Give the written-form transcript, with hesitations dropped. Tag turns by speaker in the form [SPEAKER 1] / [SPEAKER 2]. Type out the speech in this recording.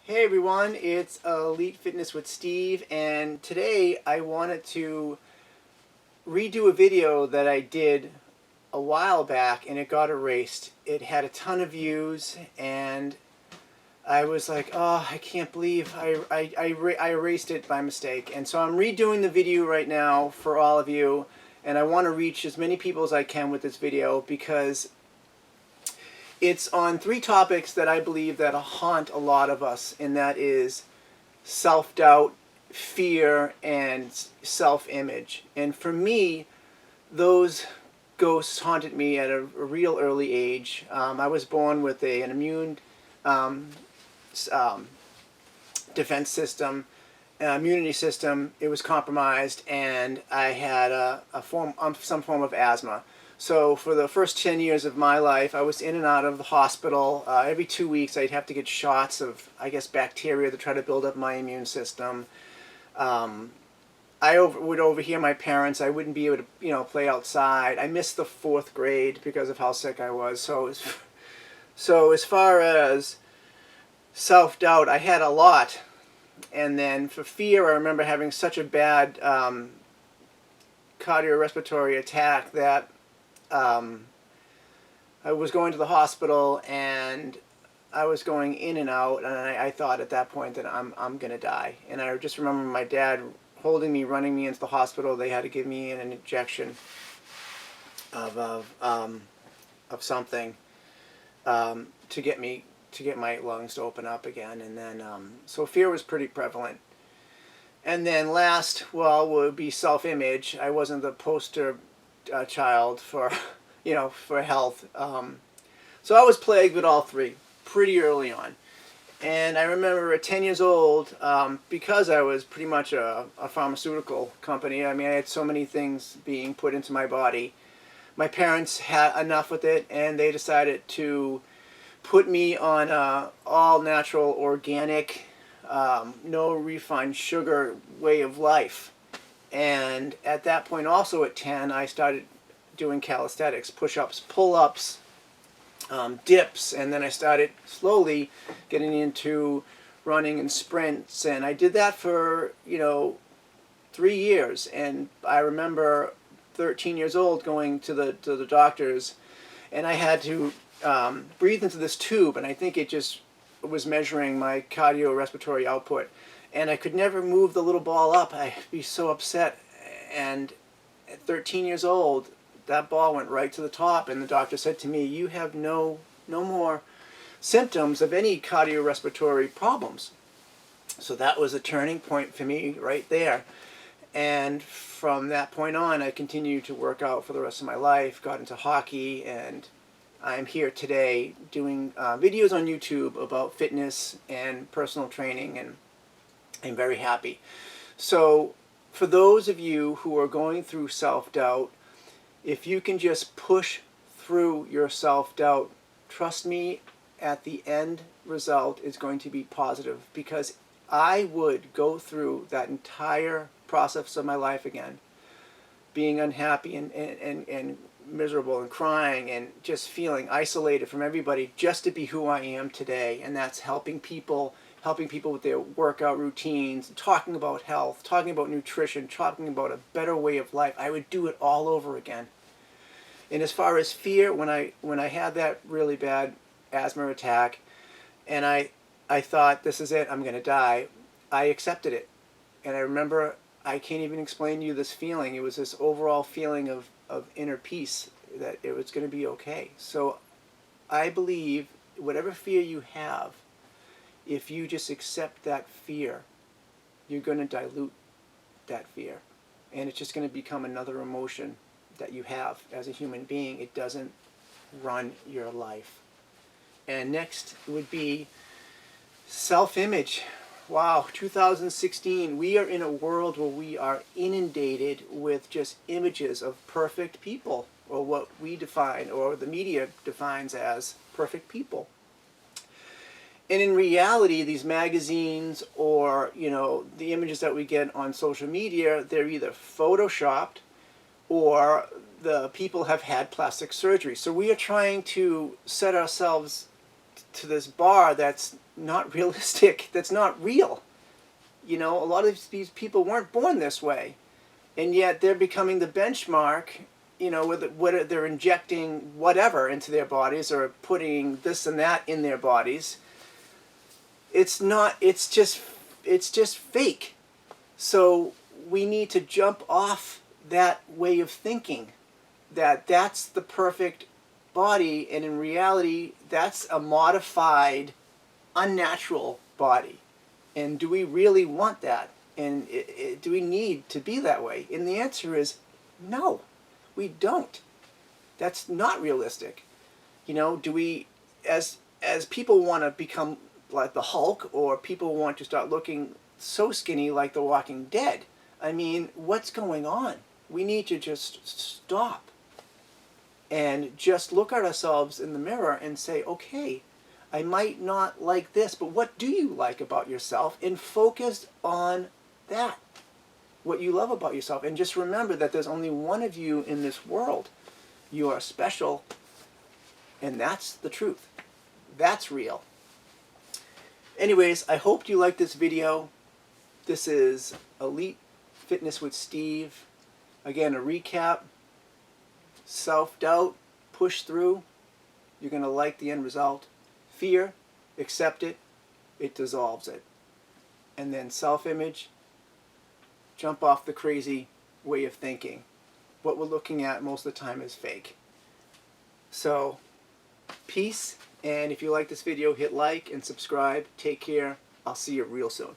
[SPEAKER 1] Hey everyone, it's Elite Fitness with Steve, and today I wanted to redo a video that I did a while back and it got erased. It had a ton of views and I was like, oh, I can't believe I erased it by mistake. And so I'm redoing the video right now for all of you, and I want to reach as many people as I can with this video because it's on three topics that I believe that haunt a lot of us, and that is self-doubt, fear, and self-image. And for me, those ghosts haunted me at a real early age. I was born with an immune um, defense system, immunity system. It was compromised, and I had some form of asthma. So for the first 10 years of my life, I was in and out of the hospital. Every 2 weeks, I'd have to get shots of, I guess, bacteria to try to build up my immune system. I would overhear my parents. I wouldn't be able to, play outside. I missed the fourth grade because of how sick I was. So as far as self-doubt, I had a lot. And then for fear, I remember having such a bad cardiorespiratory attack that I was going to the hospital and I was going in and out, and I thought at that point that I'm gonna die. And I just remember my dad holding me, running me into the hospital. They had to give me an injection of something to get my lungs to open up again. And then so fear was pretty prevalent. And then last, well, would be self-image. I wasn't the poster child for for health. So I was plagued with all three pretty early on. And I remember at 10 years old, because I was pretty much a pharmaceutical company, I mean, I had so many things being put into my body. My parents had enough with it, and they decided to put me on all natural, organic, no refined sugar way of life. And at that point also at 10, I started doing calisthenics, push-ups, pull-ups, dips, and then I started slowly getting into running and sprints, and I did that for 3 years. And I remember 13 years old going to the doctors, and I had to breathe into this tube, and I think it just was measuring my cardiorespiratory output, and I could never move the little ball up. I'd be so upset. And at 13 years old, that ball went right to the top, and the doctor said to me, you have no more symptoms of any cardiorespiratory problems. So that was a turning point for me right there. And from that point on, I continued to work out for the rest of my life, got into hockey, and I'm here today doing videos on YouTube about fitness and personal training, and I'm very happy. So for those of you who are going through self-doubt, if you can just push through your self-doubt, trust me, at the end result is going to be positive, because I would go through that entire process of my life again, being unhappy and miserable and crying and just feeling isolated from everybody, just to be who I am today. And that's helping people with their workout routines, talking about health, talking about nutrition, talking about a better way of life. I would do it all over again. And as far as fear, when I had that really bad asthma attack, and I thought, this is it, I'm going to die, I accepted it. And I remember, I can't even explain to you this feeling. It was this overall feeling of inner peace, that it was going to be okay. So I believe whatever fear you have, if you just accept that fear, you're going to dilute that fear. And it's just going to become another emotion that you have as a human being. It doesn't run your life. And next would be self-image. Wow, 2016, we are in a world where we are inundated with just images of perfect people, or what we define, or the media defines as perfect people. And in reality, these magazines or the images that we get on social media, they're either photoshopped or the people have had plastic surgery. So we are trying to set ourselves to this bar that's not realistic, that's not real. You know, a lot of these people weren't born this way, and yet they're becoming the benchmark. You know, whether they're injecting whatever into their bodies or putting this and that in their bodies. It's not. It's just fake. So we need to jump off that way of thinking, that that's the perfect body, and in reality, that's a modified, unnatural body. And do we really want that? And do we need to be that way? And the answer is no, we don't. That's not realistic. You know, do we, as people want to become like the Hulk, or people want to start looking so skinny like The Walking Dead? I mean, what's going on? We need to just stop and just look at ourselves in the mirror and say, okay, I might not like this, but what do you like about yourself? And focus on that, what you love about yourself. And just remember that there's only one of you in this world. You are special, and that's the truth. That's real. Anyways, I hope you liked this video. This is Elite Fitness with Steve. Again, a recap. Self-doubt, push through. You're going to like the end result. Fear, accept it. It dissolves it. And then self-image, jump off the crazy way of thinking. What we're looking at most of the time is fake. So, peace. And if you like this video, hit like and subscribe. Take care. I'll see you real soon.